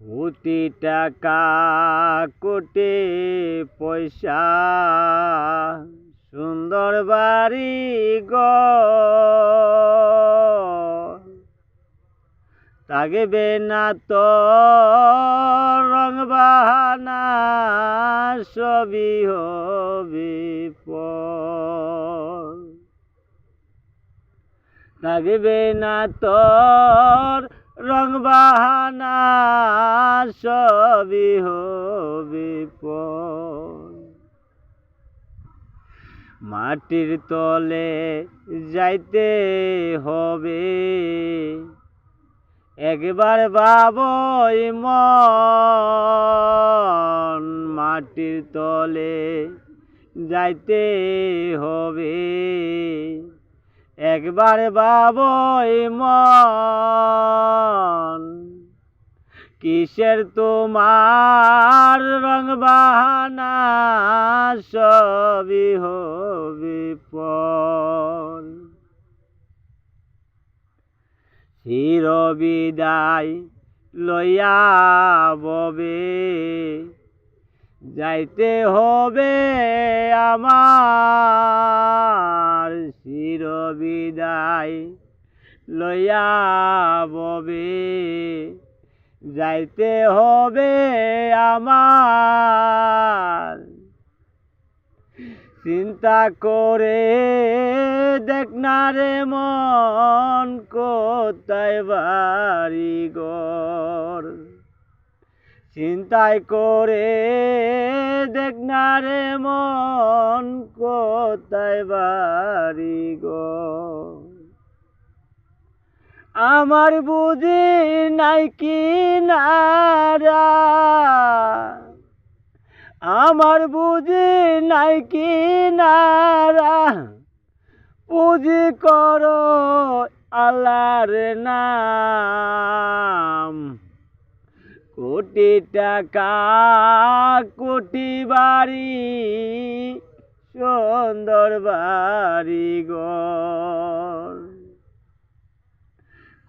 কোটি টাকা কোটি পয়সা সুন্দর বাড়ি ঘর থাকবে না তো রং বাহানা সবই হবে পর থাকবে না তোর রং বাহানা সবই হবে পর মাটির তলে যাইতে হবে একবার ভাবই মন মাটির তলে যাইতে হবে একবার ভাবই মন কিসের তোমার রং বাহানা সবই হবে পর চির বিদায় লইয়া ববে যাইতে হবে আমার চির বিদায় লইয়া ববে যাইতে হবে আমার চিন্তা করে দেখ না রে মন কোথায় বাড়ি ঘর চিন্তায় করে দেখ না রে মন কোথায় বাড়ি ঘর আমার বুঝি নাই কিনারা আমার বুঝি নাই কিনারা পুঁজি করো আল্লাহর নাম কোটি টাকা কোটি বাড়ি সুন্দর বাড়ি ঘর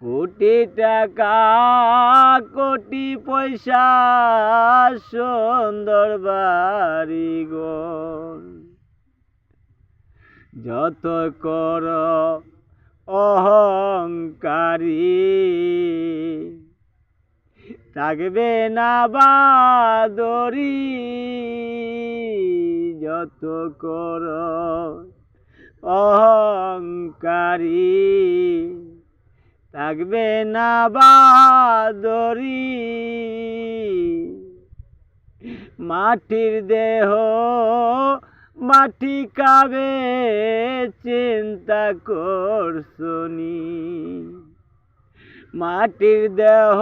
কোটি টাকা কোটি পয়সা সুন্দর বাড়ি ঘর যত কর অহংকারী থাকবে না বাদরি যত কর অহংকারী থাকবে না বাদরি মাটির দেহ মাটি খাবে চিন্তা করছনি মাটির দেহ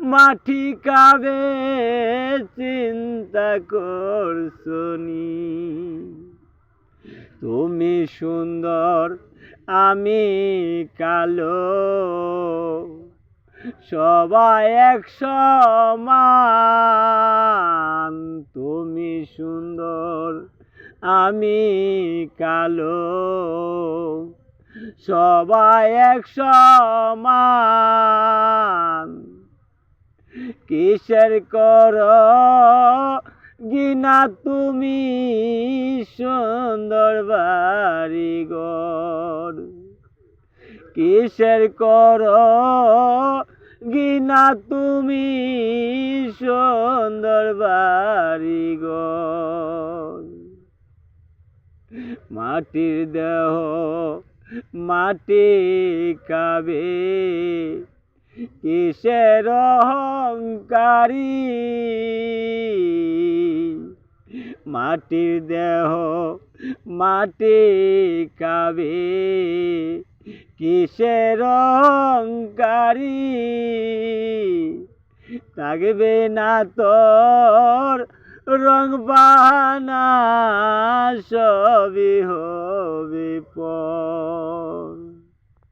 মাটি খাবে চিন্তা করছনি তুমি সুন্দর আমি কালো সবাই এক সমান তুমি সুন্দর আমি কালো সবাই এক সমান কিসের করো গিনা তুমি সুন্দর বাড়ি ঘর কিসের করো গিনা তুমি সুন্দর বাড়ি ঘর মাটির দেহ মাটি খাবে কিসের অহংকারী মাটির দেহ মাটি খাবে কিসের অহংকারী থাকবে না তোর রং বাহানা সবই হবে পর